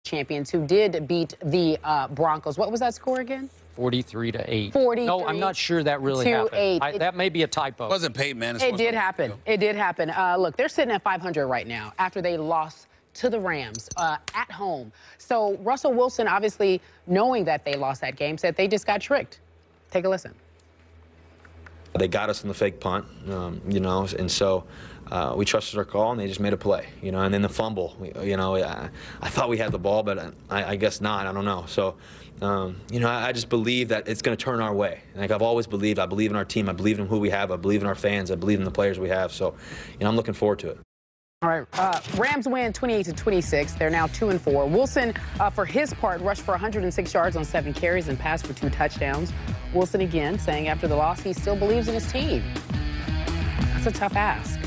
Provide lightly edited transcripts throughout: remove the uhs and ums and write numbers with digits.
champions who did beat the Broncos. What was that score again? 43-8. 43. No, I'm not sure that really happened. That may be a typo. It wasn't Peyton Manning. It did happen. It did happen. Look, they're sitting at 500 right now after they lost to the Rams at home. So Russell Wilson, obviously knowing that they lost that game, said they just got tricked. Take a listen. They got us in the fake punt, you know, and so we trusted our call, and they just made a play, you know. And then the fumble, you know, I thought we had the ball, but I guess not. I don't know. So, you know, I just believe that it's going to turn our way. Like I've always believed. I believe in our team. I believe in who we have. I believe in our fans. I believe in the players we have. So, you know, I'm looking forward to it. All right, Rams win 28-26. They're now 2-4. Wilson, for his part, rushed for 106 yards on 7 carries and passed for 2 touchdowns. Wilson again saying after the loss he still believes in his team. That's a tough ask.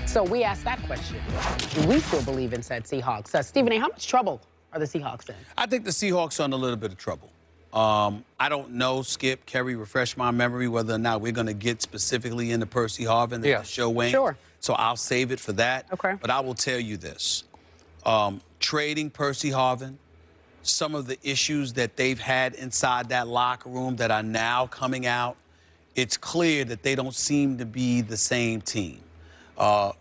So we asked that question. Do we still believe in said Seahawks? Stephen A., how much trouble are the Seahawks in? I think the Seahawks are in a little bit of trouble. I don't know, Skip, Kerry, refresh my memory whether or not we're going to get specifically into Percy Harvin and the show Wayne. Sure. So I'll save it for that. Okay. But I will tell you this. Trading Percy Harvin, some of the issues that they've had inside that locker room that are now coming out, it's clear that they don't seem to be the same team.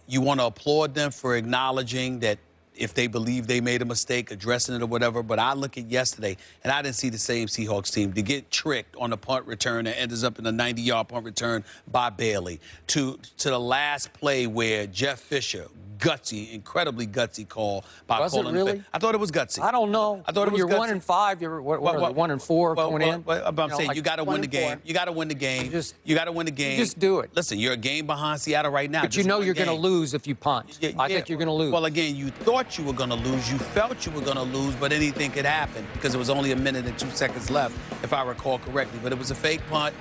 You want to applaud them for acknowledging that if they believe they made a mistake, addressing it or whatever. But I look at yesterday, and I didn't see the same Seahawks team. To get tricked on a punt return that ends up in a 90-yard punt return by Bailey, to the last play where Jeff Fisher, gutsy, incredibly gutsy call by Was calling it really? I thought it was gutsy. I don't know. I thought it was you're gutsy. 1-5. You're what are they, 1-4 going in. I'm saying like you got to win the 1-4. game. You got to win the game. You got to win the game. Just do it. Listen, you're a game behind Seattle right now. But you know you're going to lose if you punt. I think you're going to lose. Well, again, you thought you were going to lose. You felt you were going to lose, but anything could happen because it was only 1 minute and 2 seconds left, if I recall correctly. But it was a fake punt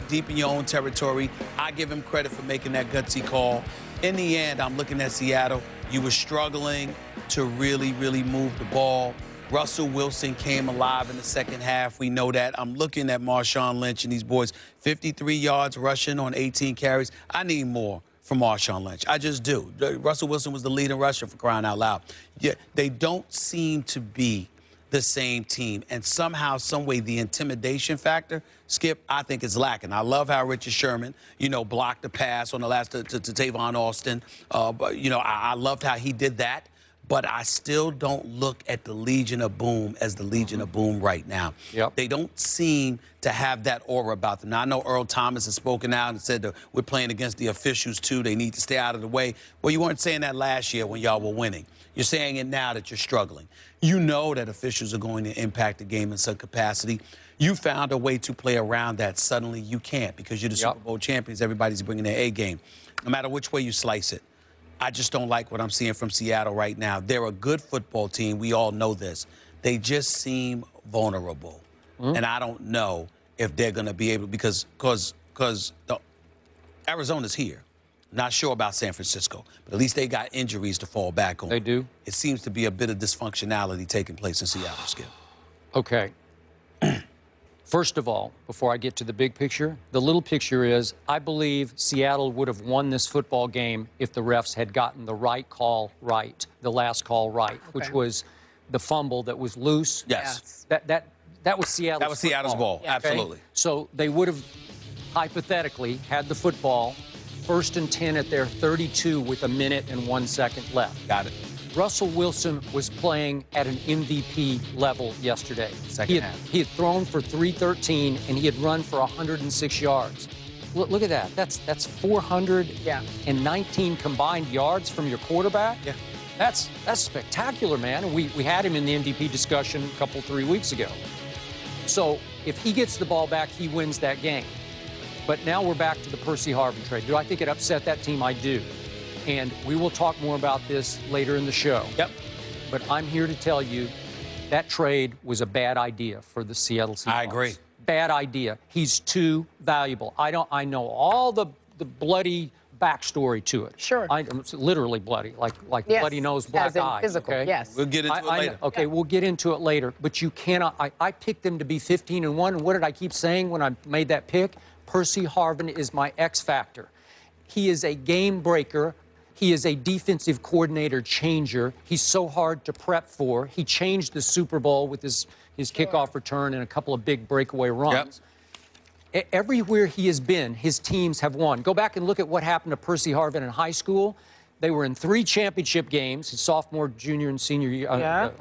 deep in your own territory. I give him credit for making that gutsy call. In the end, I'm looking at Seattle. You were struggling to really, really move the ball. Russell Wilson came alive in the second half. We know that. I'm looking at Marshawn Lynch and these boys. 53 yards rushing on 18 carries. I need more from Marshawn Lynch. I just do. Russell Wilson was the leading rusher, for crying out loud. Yeah, they don't seem to be the same team. And somehow, some way, the intimidation factor, Skip, I think is lacking. I love how Richard Sherman, you know, blocked the pass on the last to Tavon Austin. But, you know, I loved how he did that. But I still don't look at the Legion of Boom as the Legion of Boom right now. Yep. They don't seem to have that aura about them. Now, I know Earl Thomas has spoken out and said that we're playing against the officials, too. They need to stay out of the way. Well, you weren't saying that last year when y'all were winning. You're saying it now that you're struggling. You know that officials are going to impact the game in some capacity. You found a way to play around that. Suddenly you can't because you're the Super Bowl champions. Everybody's bringing their A game. No matter which way you slice it. I just don't like what I'm seeing from Seattle right now. They're a good football team. We all know this. They just seem vulnerable. And I don't know if they're going to be able, because Arizona's here. Not sure about San Francisco, but at least they got injuries to fall back on. They do? It seems to be a bit of dysfunctionality taking place in Seattle, Skip. Okay. First of all, before I get to the big picture, the little picture is I believe Seattle would have won this football game if the refs had gotten the right call right, the last call right, which was the fumble that was loose. Yes. That was Seattle's That was Seattle's ball, absolutely. So they would have hypothetically had the football, 1st and 10 at their 32 with 1 minute and 1 second left. Got it. Russell Wilson was playing at an MVP level yesterday. Second half. He had thrown for 313, and he had run for 106 yards. Look at that. That's 419 combined yards from your quarterback. Yeah. That's spectacular, man. And we had him in the MVP discussion a couple, 3 weeks ago. So if he gets the ball back, he wins that game. But now we're back to the Percy Harvin trade. Do I think it upset that team? I do. And we will talk more about this later in the show. Yep. But I'm here to tell you that trade was a bad idea for the Seattle Seahawks. I agree. Bad idea. He's too valuable. I know all the bloody backstory to it. Sure. It's literally bloody, like Yes, bloody nose, black as in eye. physical, okay? yes. We'll get into it later. Okay, we'll get into it later. But you cannot. I picked them to be 15-1. And what did I keep saying when I made that pick? Percy Harvin is my X factor. He is a game breaker. He is a defensive coordinator changer. He's so hard to prep for. He changed the Super Bowl with his kickoff return and a couple of big breakaway runs. Everywhere he has been, his teams have won. Go back and look at what happened to Percy Harvin in high school. They were in 3 championship games, his sophomore, junior, and senior year.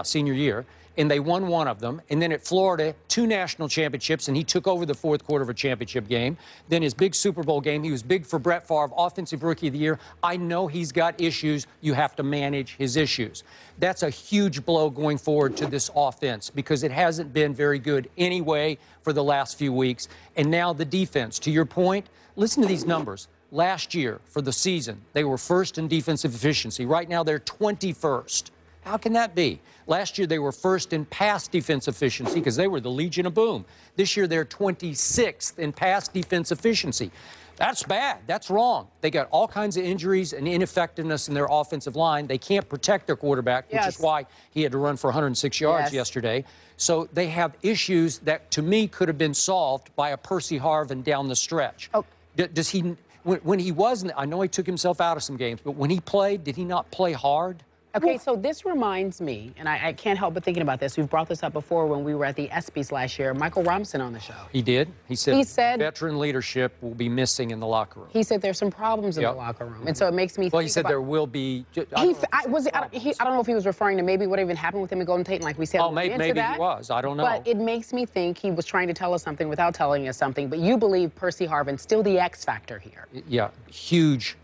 Senior year. And they won 1 of them. And then at Florida, 2 national championships, and he took over the 4th quarter of a championship game. Then his big Super Bowl game, he was big for Brett Favre, Offensive Rookie of the Year. I know he's got issues. You have to manage his issues. That's a huge blow going forward to this offense because it hasn't been very good anyway for the last few weeks. And now the defense. To your point, listen to these numbers. Last year, for the season, they were 1st in defensive efficiency. Right now, they're 21st. How can that be? Last year, they were 1st in pass defense efficiency because they were the Legion of Boom. This year, they're 26th in pass defense efficiency. That's bad. That's wrong. They got all kinds of injuries and ineffectiveness in their offensive line. They can't protect their quarterback, which is why he had to run for 106 yards yesterday. So they have issues that, to me, could have been solved by a Percy Harvin down the stretch. Oh. Does he, when he wasn't, I know he took himself out of some games, but when he played, did he not play hard? Okay, so this reminds me, and I can't help but thinking about this. We've brought this up before when we were at the ESPYs last year. Michael Robinson on the show. He did. He said veteran leadership will be missing in the locker room. He said there's some problems in the locker room, and so it makes me. Well, he said there will be. I don't know if he was referring to maybe what even happened with him in Golden Tate, and like we said. Oh, maybe he was. I don't know. But it makes me think he was trying to tell us something without telling us something. But you believe Percy Harvin's still the X factor here? Yeah, huge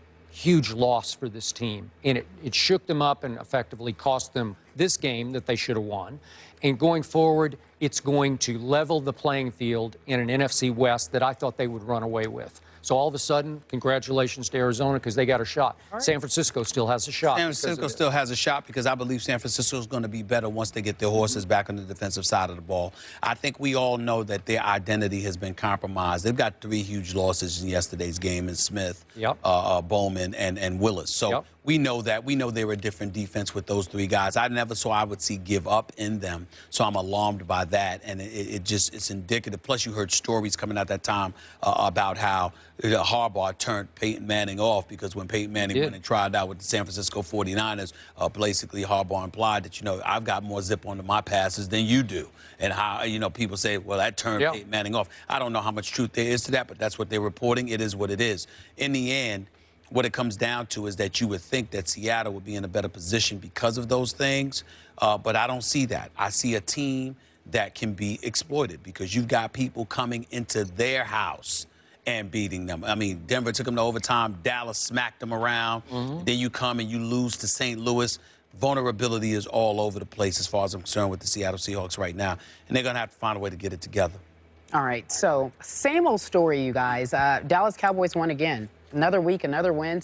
loss for this team. And it shook them up and effectively cost them this game that they should have won. And going forward, it's going to level the playing field in an NFC West that I thought they would run away with. So all of a sudden, congratulations to Arizona because they got a shot. Right. San Francisco still has a shot. San Francisco still has a shot because I believe San Francisco is going to be better once they get their horses back on the defensive side of the ball. I think we all know that their identity has been compromised. They've got 3 huge losses in yesterday's game in Smith, Bowman, and Willis. So we know that. We know they're a different defense with those 3 guys. I never saw I would see give up in them. So I'm alarmed by that. And it's indicative. Plus, you heard stories coming out that time about how Harbaugh turned Peyton Manning off because when Peyton Manning went and tried out with the San Francisco 49ers, basically Harbaugh implied that, I've got more zip onto my passes than you do. And how, people say, well, that turned Peyton Manning off. I don't know how much truth there is to that, but that's what they're reporting. It is what it is. In the end, what it comes down to is that you would think that Seattle would be in a better position because of those things, but I don't see that. I see a team that can be exploited because you've got people coming into their house and beating them. I mean, Denver took them to overtime. Dallas smacked them around. Then you come and you lose to St. Louis. Vulnerability is all over the place as far as I'm concerned with the Seattle Seahawks right now, and they're going to have to find a way to get it together. All right, so same old story, you guys. Dallas Cowboys won again. Another week, another win.